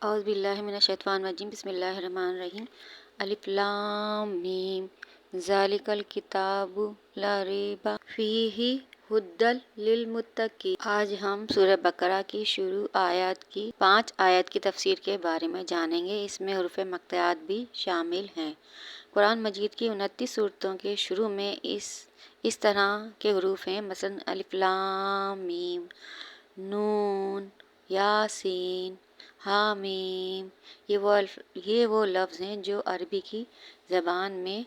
اعوذ باللہ من الشیطان الرجیم، بسم اللہ الرحمن الرحیم۔ الف لام میم، ذالک الکتاب لا ریب فیہ ھدی للمتقین۔ آج ہم سورہ بقرہ کی شروع آیات کی 5 آیات کی تفسیر کے بارے میں جانیں گے۔ اس میں حروف مقطعات بھی شامل ہیں۔ قرآن مجید کی 29 صورتوں کے شروع میں اس طرح کے حروف ہیں، مثلا الف لام میم، نون، یاسین، حامیم۔ یہ وہ لفظ ہیں جو عربی کی زبان میں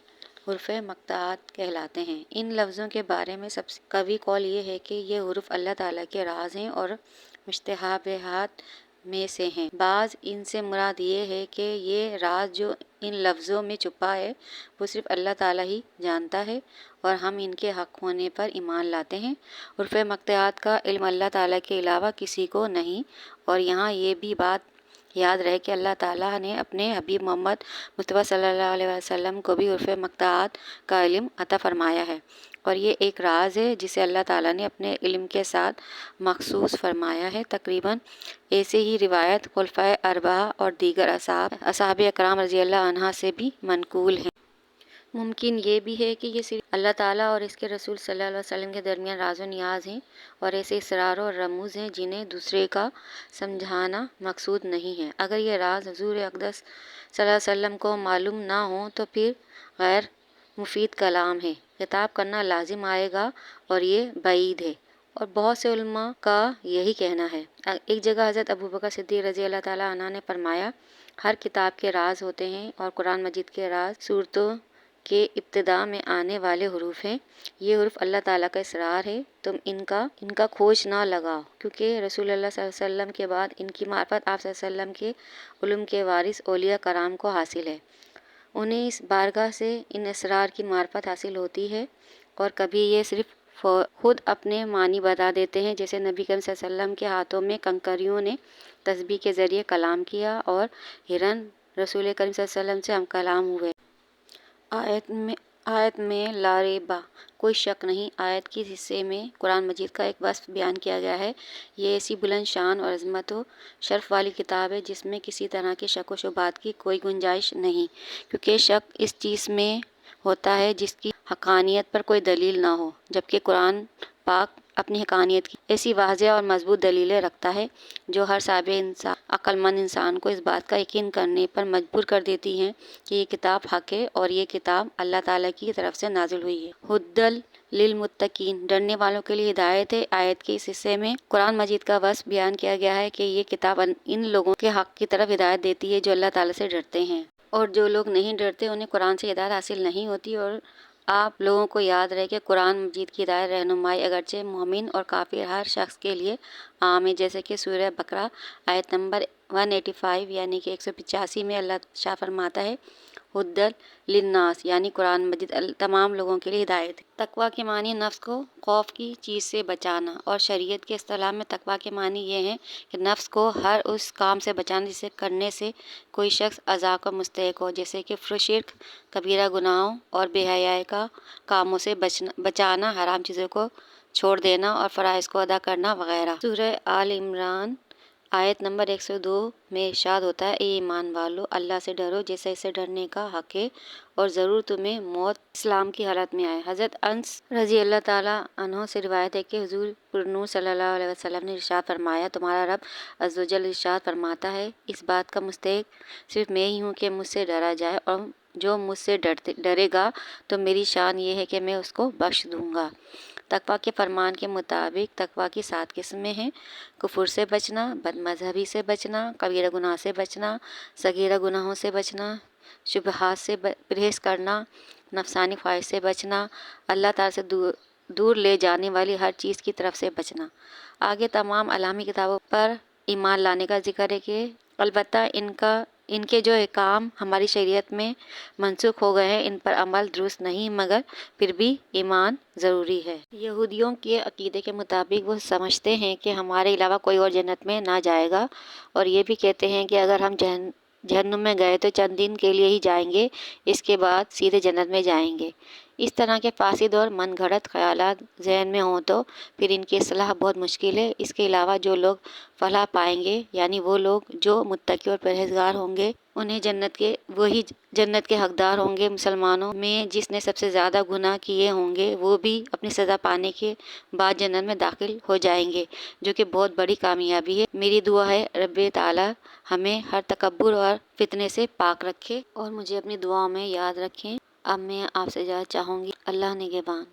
حروف مقطعات کہلاتے ہیں۔ ان لفظوں کے بارے میں سب سے قوی قول یہ ہے کہ یہ حروف اللہ تعالیٰ کے راز ہیں اور مشتبہات میں سے ہیں۔ بعض ان سے مراد یہ ہے کہ یہ راز جو ان لفظوں میں چھپا ہے وہ صرف اللہ تعالیٰ ہی جانتا ہے اور ہم ان کے حق ہونے پر ایمان لاتے ہیں۔ حروف مقطعات کا علم اللہ تعالیٰ کے علاوہ کسی کو نہیں، اور یہاں یہ بھی بات یاد رہے کہ اللہ تعالیٰ نے اپنے حبیب محمد مصطفیٰ صلی اللہ علیہ وسلم کو بھی حروف مقطعات کا علم عطا فرمایا ہے، اور یہ ایک راز ہے جسے اللہ تعالیٰ نے اپنے علم کے ساتھ مخصوص فرمایا ہے۔ تقریباً ایسے ہی روایت خلفائے اربعہ اور دیگر اصحاب اکرام رضی اللہ عنہ سے بھی منقول ہیں۔ ممکن یہ بھی ہے کہ یہ صرف اللہ تعالیٰ اور اس کے رسول صلی اللہ علیہ وسلم کے درمیان راز و نیاز ہیں، اور ایسے اسرار و رموز ہیں جنہیں دوسرے کا سمجھانا مقصود نہیں ہے۔ اگر یہ راز حضور اقدس صلی اللہ علیہ وسلم کو معلوم نہ ہوں تو پھر غیر مفید کلام ہے، خطاب کرنا لازم آئے گا، اور یہ بعید ہے، اور بہت سے علماء کا یہی کہنا ہے۔ ایک جگہ حضرت ابوبکر صدیق رضی اللہ تعالیٰ عنہ نے فرمایا، ہر کتاب کے راز ہوتے ہیں اور قرآن مجید کے راز صورتوں کے ابتدا میں آنے والے حروف ہیں۔ یہ حروف اللہ تعالیٰ کا اسرار ہے، تم ان کا کھوج نہ لگاؤ، کیونکہ رسول اللہ صلی اللہ علیہ وسلم کے بعد ان کی معرفت آپ صلی اللہ علیہ وسلم کے علم کے وارث اولیاء کرام کو حاصل ہے۔ انہیں اس بارگاہ سے ان اسرار کی معرفت حاصل ہوتی ہے، اور کبھی یہ صرف خود اپنے معنی بتا دیتے ہیں، جیسے نبی کریم صلی اللہ علیہ وسلم کے ہاتھوں میں کنکریوں نے تسبیح کے ذریعے کلام کیا اور ہرن رسول کریم صلی اللہ علیہ وسلم سے ہم کلام ہوئے۔ آیت میں لا ریب، کوئی شک نہیں، آیت کی حصے میں قرآن مجید کا ایک وصف بیان کیا گیا ہے۔ یہ ایسی بلند شان اور عظمت و شرف والی کتاب ہے جس میں کسی طرح کے شک و شبہات کی کوئی گنجائش نہیں، کیونکہ شک اس چیز میں ہوتا ہے جس کی حقانیت پر کوئی دلیل نہ ہو، جبکہ قرآن پاک اپنی حقانیت کی ایسی واضح اور مضبوط دلیلیں رکھتا ہے جو ہر صابر عقل مند انسان کو اس بات کا یقین کرنے پر مجبور کر دیتی ہیں کہ یہ کتاب حق ہے اور یہ کتاب اللہ تعالیٰ کی طرف سے نازل ہوئی ہے۔ ھدی للمتقین، ڈرنے والوں کے لیے ہدایت ہے۔ آیت کے اس حصے میں قرآن مجید کا وصف بیان کیا گیا ہے کہ یہ کتاب ان لوگوں کے حق کی طرف ہدایت دیتی ہے جو اللہ تعالیٰ سے ڈرتے ہیں، اور جو لوگ نہیں ڈرتے انہیں قرآن سے ہدایت حاصل نہیں ہوتی۔ اور آپ لوگوں کو یاد رہے کہ قرآن مجید کی ہدایت رہنمائی اگرچہ مومن اور کافر ہر شخص کے لیے عام ہے، جیسے کہ سورہ بقرہ آیت نمبر 185 یعنی کہ 185 میں اللہ شاہ فرماتا ہے، ھدی للناس، یعنی قرآن مجید تمام لوگوں کے لیے ہدایت ہے۔ تقویٰ کے معنی نفس کو خوف کی چیز سے بچانا، اور شریعت کے اصطلاح میں تقویٰ کے معنی یہ ہیں کہ نفس کو ہر اس کام سے بچانا جسے کرنے سے کوئی شخص عذاب کا مستحق ہو، جیسے کہ شرک، کبیرہ گناہوں اور بے حیائی کا کاموں سے بچانا، حرام چیزوں کو چھوڑ دینا اور فرائض کو ادا کرنا وغیرہ۔ سورہ آل عمران آیت نمبر 102 میں ارشاد ہوتا ہے، اے ایمان والو، اللہ سے ڈرو جیسے اسے ڈرنے کا حق ہے، اور ضرور تمہیں موت اسلام کی حالت میں آئے۔ حضرت انس رضی اللہ تعالیٰ عنہ سے روایت ہے کہ حضور پرنور صلی اللہ علیہ وسلم نے ارشاد فرمایا، تمہارا رب عز و جل ارشاد فرماتا ہے، اس بات کا مستحق صرف میں ہی ہوں کہ مجھ سے ڈرا جائے، اور جو مجھ سے ڈرے گا تو میری شان یہ ہے کہ میں اس کو بخش دوں گا۔ تقویٰ کے فرمان کے مطابق تقویٰ کی 7 قسمیں ہیں: کفر سے بچنا، بد مذہبی سے بچنا، کبیرہ گناہ سے بچنا، صغیرہ گناہوں سے بچنا، شبہات سے پرہیز کرنا، نفسانی خواہش سے بچنا، اللہ تعالیٰ سے دور لے جانے والی ہر چیز کی طرف سے بچنا۔ آگے تمام الہامی کتابوں پر ایمان لانے کا ذکر ہے کہ البتہ ان کے جو احکام ہماری شریعت میں منسوخ ہو گئے ہیں ان پر عمل درست نہیں، مگر پھر بھی ایمان ضروری ہے۔ یہودیوں کے عقیدے کے مطابق وہ سمجھتے ہیں کہ ہمارے علاوہ کوئی اور جنت میں نہ جائے گا، اور یہ بھی کہتے ہیں کہ اگر ہم جہنم میں گئے تو چند دن کے لیے ہی جائیں گے، اس کے بعد سیدھے جنت میں جائیں گے۔ اس طرح کے فاسد اور من گھڑت خیالات ذہن میں ہوں تو پھر ان کی اصلاح بہت مشکل ہے۔ اس کے علاوہ جو لوگ فلاح پائیں گے، یعنی وہ لوگ جو متقی اور پرہیزگار ہوں گے، وہی جنت کے حقدار ہوں گے۔ مسلمانوں میں جس نے سب سے زیادہ گناہ کیے ہوں گے وہ بھی اپنی سزا پانے کے بعد جنت میں داخل ہو جائیں گے، جو کہ بہت بڑی کامیابی ہے۔ میری دعا ہے رب تعالی ہمیں ہر تکبر اور فتنے سے پاک رکھے اور مجھے اپنی دعاؤں میں یاد رکھیں۔ اب میں آپ سے اجازت چاہوں گی۔ اللہ نگہبان۔